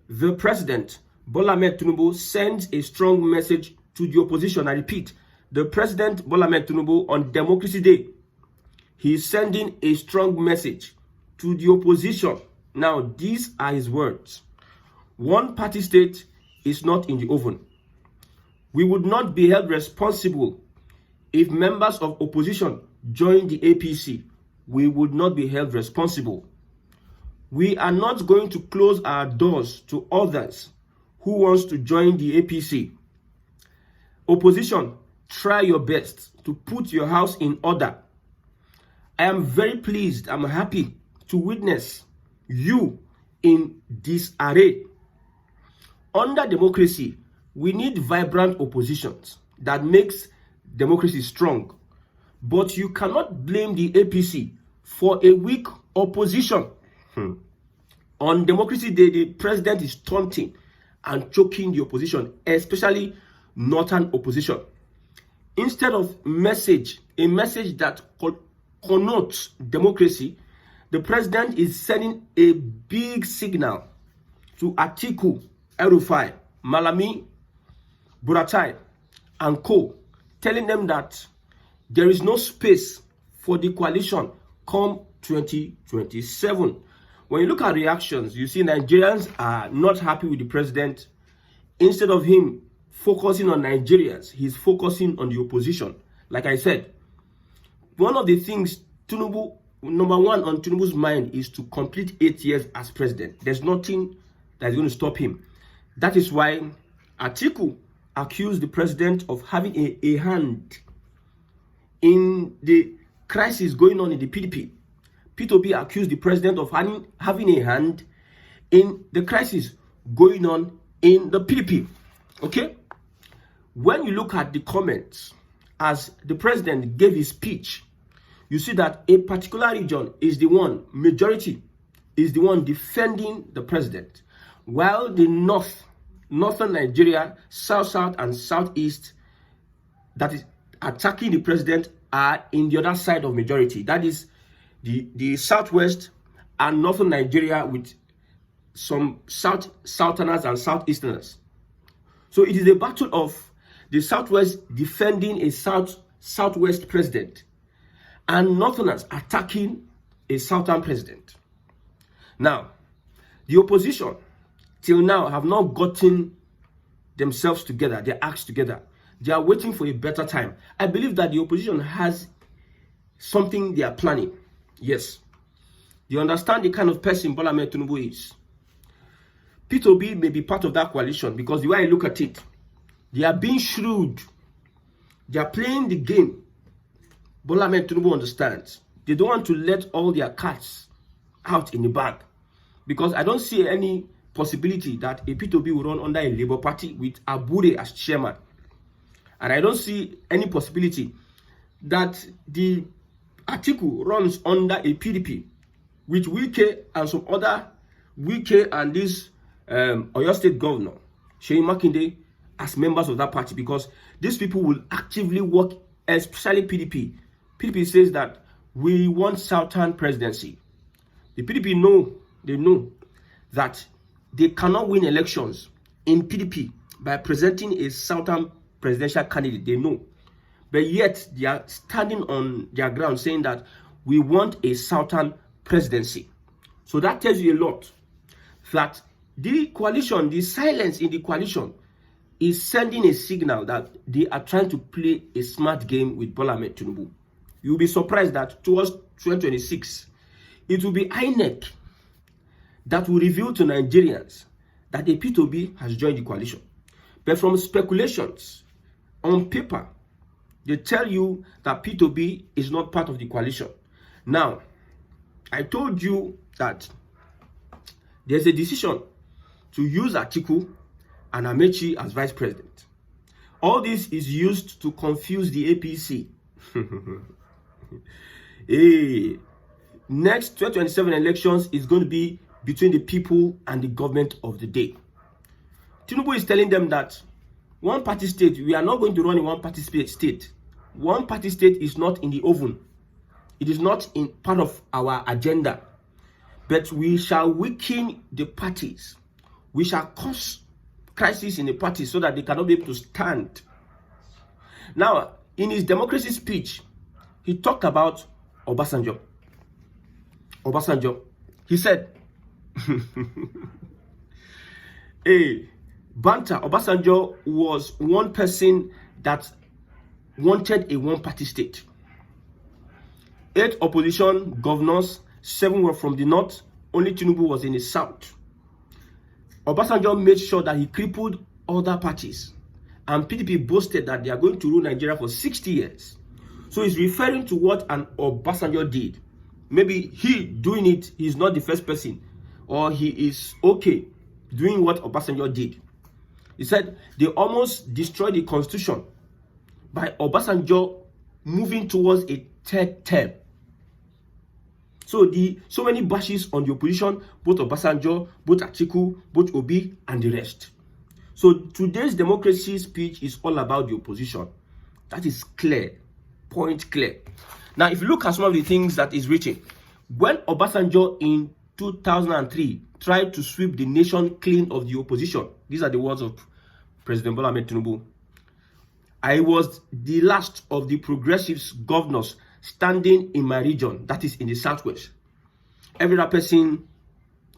The president, Bola Ahmed Tinubu, sends a strong message to the opposition. I repeat, the president, Bola Ahmed Tinubu, on Democracy Day, he is sending a strong message to the opposition. Now, these are his words. One party state is not in the oven. We would not be held responsible if members of opposition join the APC. We would not be held responsible. We are not going to close our doors to others who wants to join the APC. Opposition, try your best to put your house in order. I am very pleased, I'm happy to witness you in disarray. Under democracy, we need vibrant oppositions that makes democracy strong. But you cannot blame the APC for a weak opposition. On Democracy Day, the president is taunting and choking the opposition, especially northern opposition. Instead of a message that connotes democracy, the president is sending a big signal to Atiku, El-Rufai, Malami, Buratai, and co, telling them that there is no space for the coalition come 2027. When you look at reactions, you see Nigerians are not happy with the president. Instead of him focusing on Nigerians, he's focusing on the opposition. Like I said, one of the things Tinubu, number one on Tinubu's mind is to complete 8 years as president. There's nothing that is going to stop him. That is why Atiku accused the president of having a hand in the crisis going on in the PDP. P2P accused the president of having a hand in the crisis going on in the PDP. Okay? When you look at the comments as the president gave his speech, you see that a particular region is the one, majority is the one defending the president, while the northern Nigeria, south, and southeast that is attacking the president are in the other side of majority. That is the southwest and northern Nigeria with some southerners and southeasterners. So it is a battle of the southwest defending a southwest president and northerners attacking a southern president. Now, the opposition till now have not gotten themselves together, their acts together. They are waiting for a better time. I believe that the opposition has something they are planning. Yes. They understand the kind of person Bola Ahmed Tinubu is. P2B may be part of that coalition because the way I look at it, they are being shrewd. They are playing the game. Bola Ahmed Tinubu understands. They don't want to let all their cards out in the bag because I don't see any possibility that a P2B will run under a Labour Party with Buries as chairman. And I don't see any possibility that the Atiku runs under a PDP with Wike and some other Wike and this Oyo State Governor, Seyi Makinde, as members of that party, because these people will actively work, especially PDP. PDP says that we want Southern presidency. The PDP know that they cannot win elections in PDP by presenting a Southern presidential candidate. They know. But yet, they are standing on their ground saying that we want a Southern presidency. So that tells you a lot. That the coalition, the silence in the coalition, is sending a signal that they are trying to play a smart game with Bola Ahmed Tinubu. You'll be surprised that towards 2026, it will be INEC that will reveal to Nigerians that the P2B has joined the coalition. But from speculations, on paper, they tell you that P2B is not part of the coalition. Now, I told you that there's a decision to use Atiku and Amechi as vice president. All this is used to confuse the APC. Next 2027 elections is going to be between the people and the government of the day. Tinubu is telling them that one party state, we are not going to run in one party state. One party state is not in the oven. It is not in part of our agenda. But we shall weaken the parties we shall cause crisis in the party so that they cannot be able to stand. Now, in his democracy speech, he talked about Obasanjo. He said, hey, Banta, Obasanjo was one person that wanted a one-party state. 8 opposition governors, 7 were from the north, only Tinubu was in the south. Obasanjo made sure that he crippled other parties, and PDP boasted that they are going to rule Nigeria for 60 years. So he's referring to what an Obasanjo did. Maybe he doing it, he's not the first person, or he is okay doing what Obasanjo did. He said they almost destroyed the constitution by Obasanjo moving towards a 3rd term. So many bashes on the opposition, both Obasanjo, both Atiku, both Obi, and the rest. So today's democracy speech is all about the opposition. That is clear, point clear. Now, if you look at some of the things that is written, when Obasanjo in 2003 tried to sweep the nation clean of the opposition, these are the words of President Bola Ahmed Tinubu, I was the last of the progressives governors standing in my region, that is in the southwest. Every other person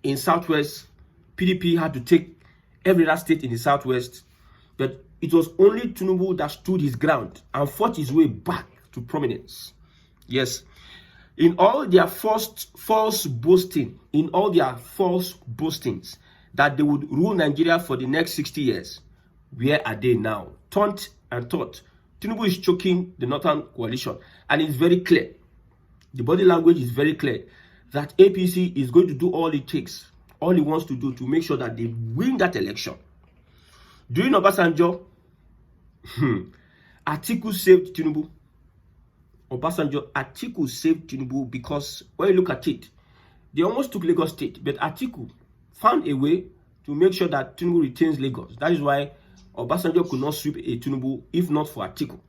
in southwest, PDP had to take every other state in the southwest, but it was only Tinubu that stood his ground and fought his way back to prominence. Yes, in all their false boastings that they would rule Nigeria for the next 60 years, where are they now? Taunt and taught. Tinubu is choking the Northern Coalition, and it's very clear. The body language is very clear that APC is going to do all it takes, all he wants to do to make sure that they win that election. During Obasanjo, Atiku saved Tinubu. Atiku saved Tinubu because when you look at it, they almost took Lagos State, but Atiku found a way to make sure that Tinubu retains Lagos. That is why Obasanjo could not sweep a Tinubu if not for Atiku.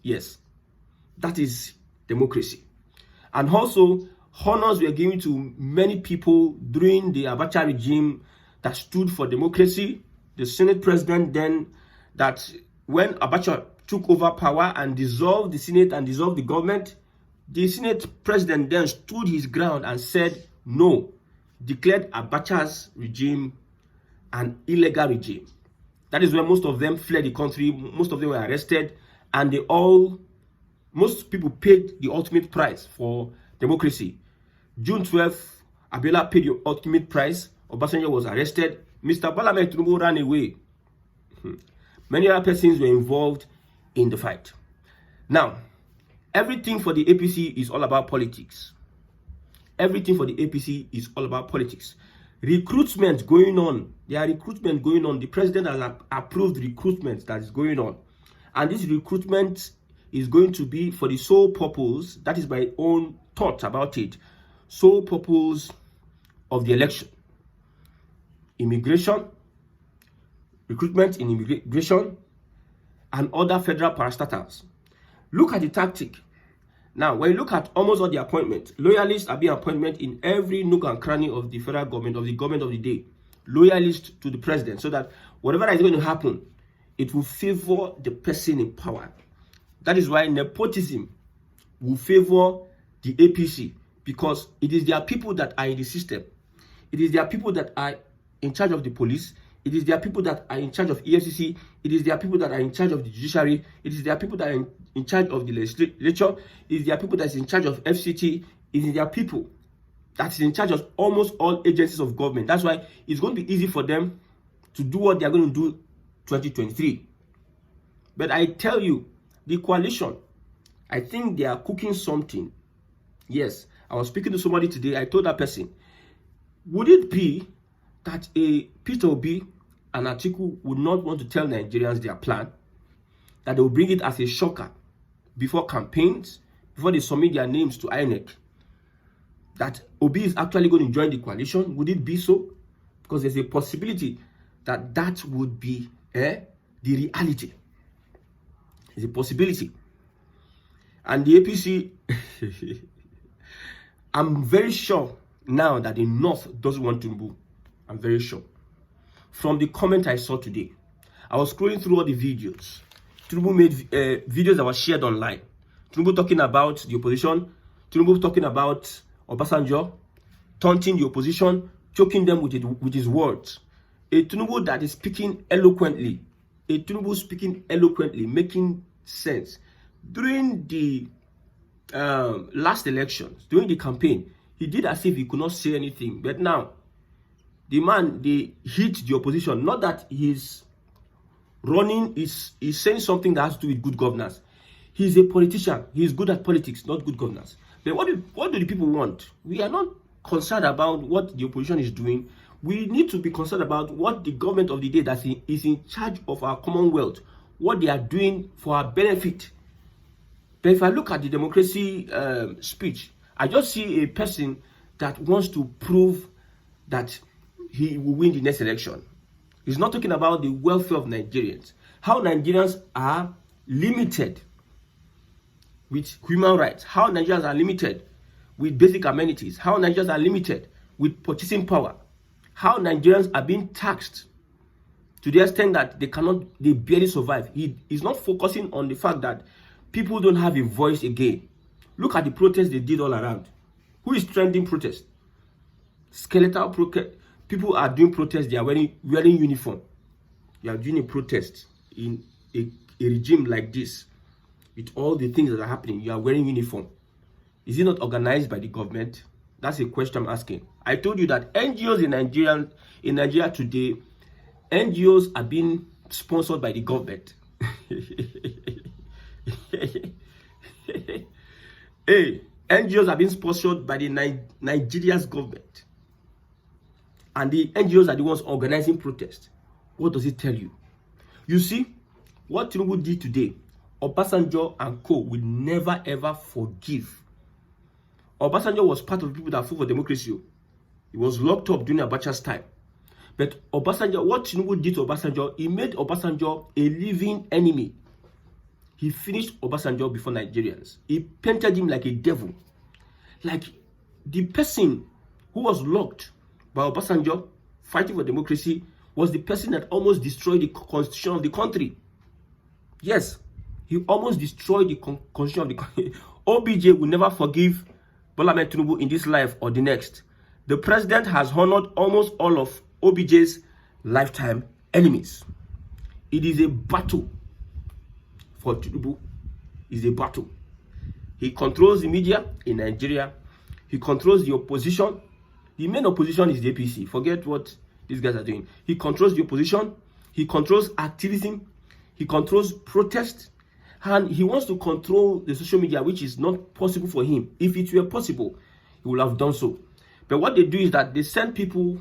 Yes, that is democracy. And also, honors were given to many people during the Abacha regime that stood for democracy. The Senate president then, that when Abacha took over power and dissolved the Senate and dissolved the government, the Senate president then stood his ground and said no, declared Abacha's regime an illegal regime. That is where most of them fled the country, most of them were arrested, and most people paid the ultimate price for democracy. June 12th, Abiola paid the ultimate price. Obasanjo was arrested. Mr. Bola Ahmed Tinubu ran away. Many other persons were involved in the fight. Now, everything for the APC is all about politics. Everything for the APC is all about politics. Recruitment going on. There are recruitment going on. The president has approved recruitment that is going on. And this recruitment is going to be for the sole purpose, that is my own thought about it, sole purpose of the election. Immigration, recruitment in immigration, and other federal parastatals. Look at the tactic. Now, when you look at almost all the appointments, loyalists are being appointed in every nook and cranny of the federal government, of the government of the day. Loyalists to the president, so that whatever is going to happen, it will favor the person in power. That is why nepotism will favor the APC, because it is their people that are in the system. It is their people that are in charge of the police. It is their people that are in charge of EFCC. It is their people that are in charge of the judiciary. It is their people that are in charge of the legislature. It is their people that is in charge of FCT. It is their people that is in charge of almost all agencies of government. That's why it's going to be easy for them to do what they are going to do 2023. But I tell you, the coalition, I think they are cooking something. Yes, I was speaking to somebody today. I told that person, would it be that a Peter Obi and Atiku would not want to tell Nigerians their plan, that they will bring it as a shocker before campaigns, before they submit their names to INEC, that Obi is actually going to join the coalition? Would it be so? Because there's a possibility that that would be the reality. There's a possibility. And the APC, I'm very sure now that the North doesn't want Tinubu. I'm very sure. from the comment I saw today. I was scrolling through all the videos. Tinubu made videos that were shared online. Tinubu talking about the opposition. Tinubu talking about Obasanjo, taunting the opposition, choking them with his words. A Tinubu that is speaking eloquently. A Tinubu speaking eloquently, making sense. During the last elections, during the campaign, he did as if he could not say anything. But now, the man, they hit the opposition. Not that he's running, is saying something that has to do with good governance. He's a politician. He's good at politics, not good governance. But what do the people want? We are not concerned about what the opposition is doing. We need to be concerned about what the government of the day that is in charge of our commonwealth, what they are doing for our benefit. But if I look at the democracy speech, I just see a person that wants to prove that he will win the next election. He's not talking about the welfare of Nigerians, how Nigerians are limited with human rights, how Nigerians are limited with basic amenities, how Nigerians are limited with purchasing power, how Nigerians are being taxed to the extent that they barely survive. He is not focusing on the fact that people don't have a voice again. Look at the protests they did all around. Who is trending protest? Skeletal protest. People are doing protests. They are wearing uniform. You are doing a protest in a regime like this, with all the things that are happening. You are wearing uniform. Is it not organized by the government? That's a question I'm asking. I told you that NGOs in Nigeria today, NGOs are being sponsored by the government. Hey, NGOs are being sponsored by the Nigeria's government. And the NGOs are the ones organizing protests. What does it tell you? You see, what Tinubu did today, Obasanjo and co. will never ever forgive. Obasanjo was part of the people that fought for democracy. He was locked up during Abacha's time. But Obasanjo, what Tinubu did to Obasanjo, he made Obasanjo a living enemy. He finished Obasanjo before Nigerians. He painted him like a devil. Like the person who was locked by Obasanjo, fighting for democracy, was the person that almost destroyed the constitution of the country. Yes, he almost destroyed the constitution of the country. OBJ will never forgive Bola Tinubu in this life or the next. The president has honored almost all of OBJ's lifetime enemies. It is a battle for Tinubu. It's a battle. He controls the media in Nigeria. He controls the opposition. The main opposition is the APC. Forget what these guys are doing. He controls the opposition. He controls activism. He controls protest. And he wants to control the social media, which is not possible for him. If it were possible, he would have done so. But what they do is that they send people,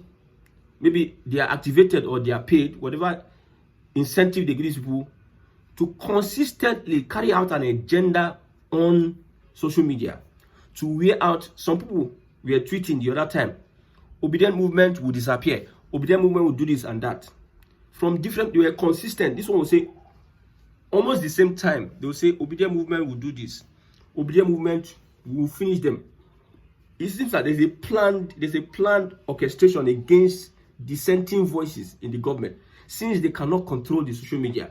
maybe they are activated or they are paid, whatever incentive they give these people, to consistently carry out an agenda on social media. To wear out, some people were tweeting the other time, obedient movement will disappear. Obedient movement will do this and that. From different, they were consistent. This one will say, almost the same time, they will say, obedient movement will do this. Obedient movement will finish them. It seems that there's a planned orchestration against dissenting voices in the government. Since they cannot control the social media,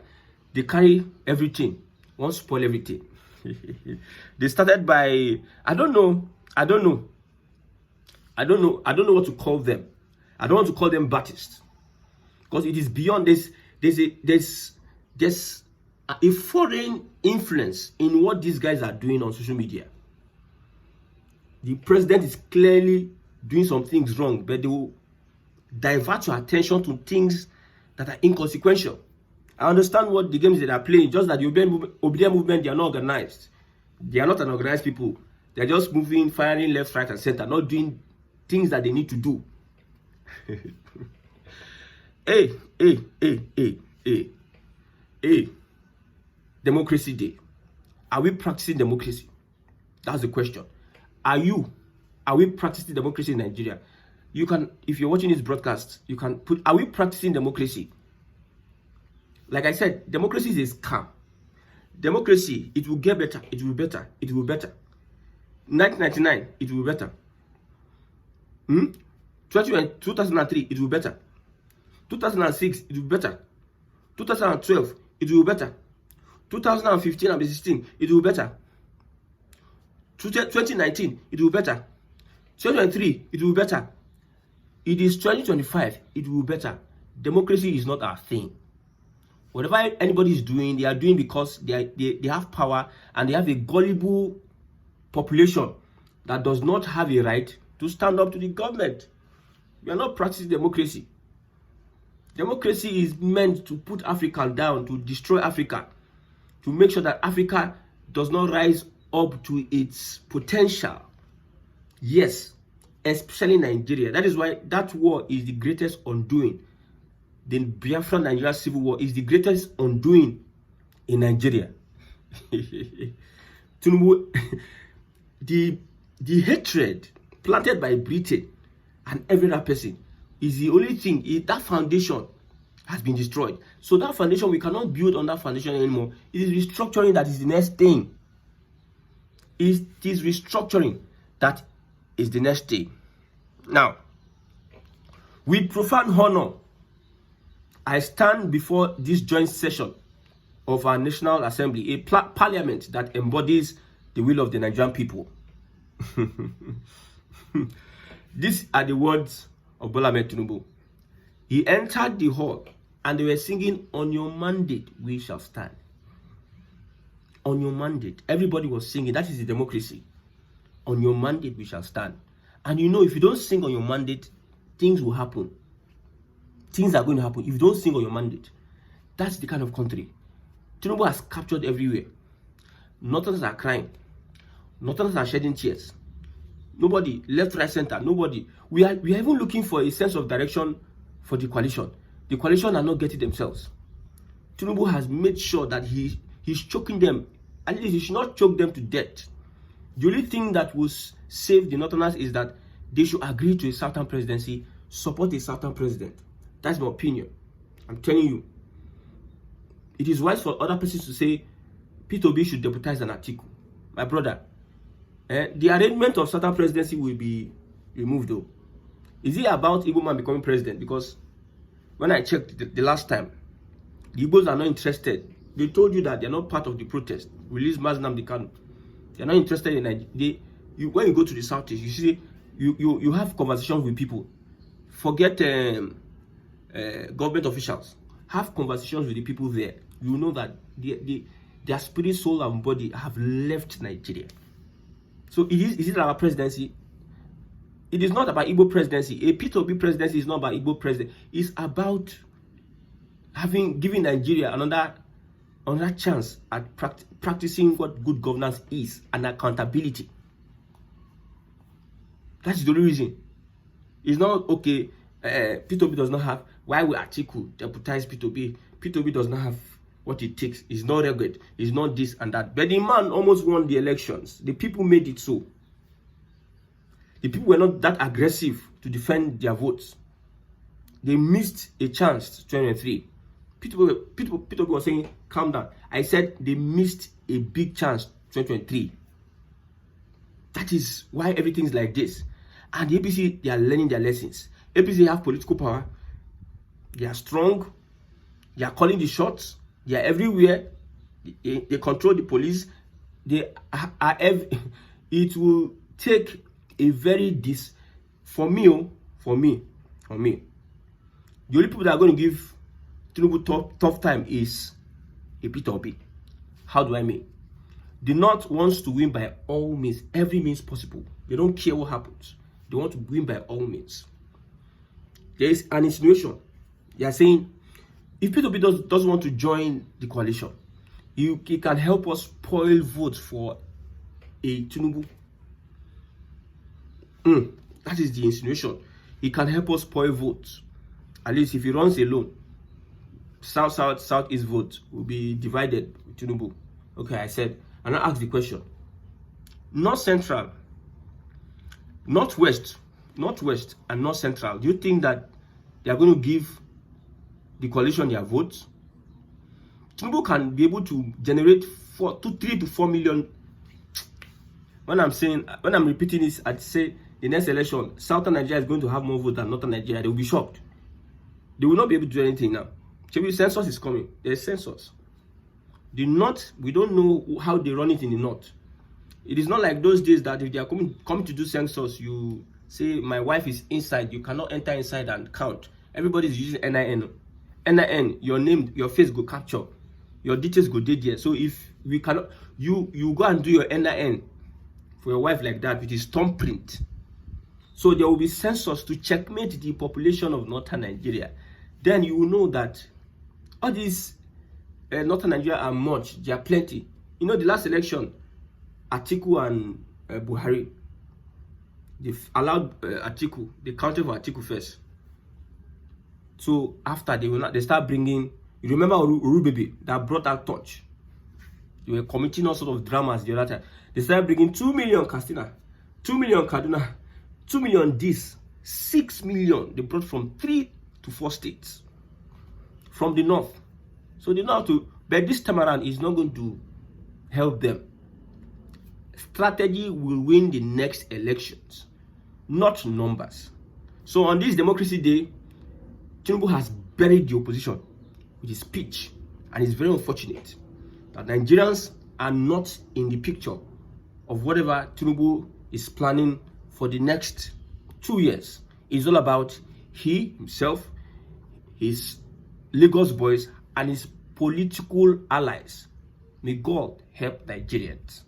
they carry everything, want to spoil everything. They started by, I don't know what to call them. I don't want to call them Baptists, because it is beyond this. There's a foreign influence in what these guys are doing on social media. The president is clearly doing some things wrong, but they will divert your attention to things that are inconsequential. I understand what the games that are playing, just that the obedient movement, they are not organized. They are not an organized people. They are just moving, firing left, right, and center, not doing things that they need to do. Hey. Democracy Day. Are we practicing democracy? That's the question. Are we practicing democracy in Nigeria? You can, if you're watching this broadcast, you can put, are we practicing democracy? Like I said, democracy is a scam. Democracy, it will get better, it will be better, it will be better. 1999, it will be better. 2003, it will be better. 2006, it will be better. 2012, it will be better. 2015 and 16, it will be better. 2019, it will be better. 2023, it will be better. It is 2025, it will be better. Democracy is not our thing. Whatever anybody is doing, they are doing because they have power, and they have a gullible population that does not have a right to stand up to the government. We are not practicing democracy. Democracy is meant to put Africa down, to destroy Africa, to make sure that Africa does not rise up to its potential. Yes, especially Nigeria. That is why that war is the greatest undoing. The Biafra Nigeria civil war is the greatest undoing in Nigeria. Tinubu, the hatred planted by Britain and every other person is the only thing. That foundation has been destroyed. So that foundation, we cannot build on that foundation anymore. It is restructuring that is the next thing. It is restructuring that is the next thing. Now, with profound honor, I stand before this joint session of our National Assembly, a parliament that embodies the will of the Nigerian people. These are the words of Bola Ahmed Tinubu. He entered the hall and they were singing, "On your mandate we shall stand." On your mandate. Everybody was singing. That is the democracy. On your mandate we shall stand. And you know, if you don't sing on your mandate, things will happen. Things are going to happen if you don't sing on your mandate. That's the kind of country Tinubu has captured everywhere. Northerners are crying. Northerners are shedding tears. Nobody, left, right, center, nobody. We are even looking for a sense of direction for the coalition. The coalition are not getting themselves. Tinubu has made sure that he's choking them. At least he should not choke them to death. The only thing that will save the Northerners is that they should agree to a Southern presidency, support a Southern president. That's my opinion. I'm telling you. It is wise for other persons to say Peter Obi should deputize an Atiku. My brother, the arrangement of Southern presidency will be removed though. Is it about Igbo man becoming president? Because when I checked the last time, the Igbos are not interested. They told you that they're not part of the protest. Release Nnamdi Kanu. They're not interested in Nigeria. When you go to the Southeast, you see, you have conversations with people. Forget government officials. Have conversations with the people there. You know that their spirit, soul, and body have left Nigeria. So is it our presidency? It is not about Igbo presidency. A Peter Obi presidency is not about Igbo president. It's about giving Nigeria another chance at practicing what good governance is and accountability. That's the only reason. It's not okay. Peter Obi does not have. Why will Atiku deputize Peter Obi? Peter Obi does not have what it takes. He's not rugged. He's not this and that. But the man almost won the elections. The people made it so. The people were not that aggressive to defend their votes. They missed a chance. 2023. Peter Obi was saying, "Calm down." I said they missed a big chance. 2023. That is why everything is like this. And the APC, they are learning their lessons. APC have political power. They are strong. They are calling the shots. They are everywhere. They control the police. They are it will take a very for me. The only people that are going to give Tinubu tough time is a Peter Obi. How do I mean? The North wants to win by all means, every means possible. They don't care what happens. They want to win by all means. There is an insinuation. They are saying, if Peter Obi doesn't want to join the coalition, he can help us spoil votes for a Tinubu. That is the insinuation. He can help us spoil votes. At least if he runs alone, South-East vote will be divided with Tinubu. Okay, I said, and I asked the question. North Central, Northwest, and North Central, do you think that they are going to give the coalition their votes? Tinubu can be able to generate 3 to 4 million. When I'm repeating this, I'd say the next election, Southern Nigeria is going to have more votes than Northern Nigeria. They will be shocked. They will not be able to do anything now. Maybe census is coming. There's census. The North, we don't know how they run it in the North. It is not like those days that if they are coming to do census, you say, my wife is inside, you cannot enter inside and count. Everybody is using NIN. NIN, your name, your face go capture. Your details go there. So if we cannot, you go and do your NIN for your wife like that with his thumbprint. So there will be census to checkmate the population of northern Nigeria. Then you will know that all these northern Nigeria are much. There are plenty. You know, the last election, Atiku and Buhari, they allowed Atiku. They counted for Atiku first. So after they start bringing. You remember Urubebe that brought that touch. They were committing all sort of dramas the other time. They started bringing 2 million Katsina, 2 million Kaduna, 2 million this, 6 million. They brought from 3 to 4 states from the north. So they know how to, but this time around is not going to help them. Strategy will win the next elections, not numbers. So on this Democracy Day, Tinubu has buried the opposition with his speech, and it's very unfortunate that Nigerians are not in the picture of whatever Tinubu is planning for the next 2 years. It's all about he himself, his Lagos boys, and his political allies. May God help Nigerians.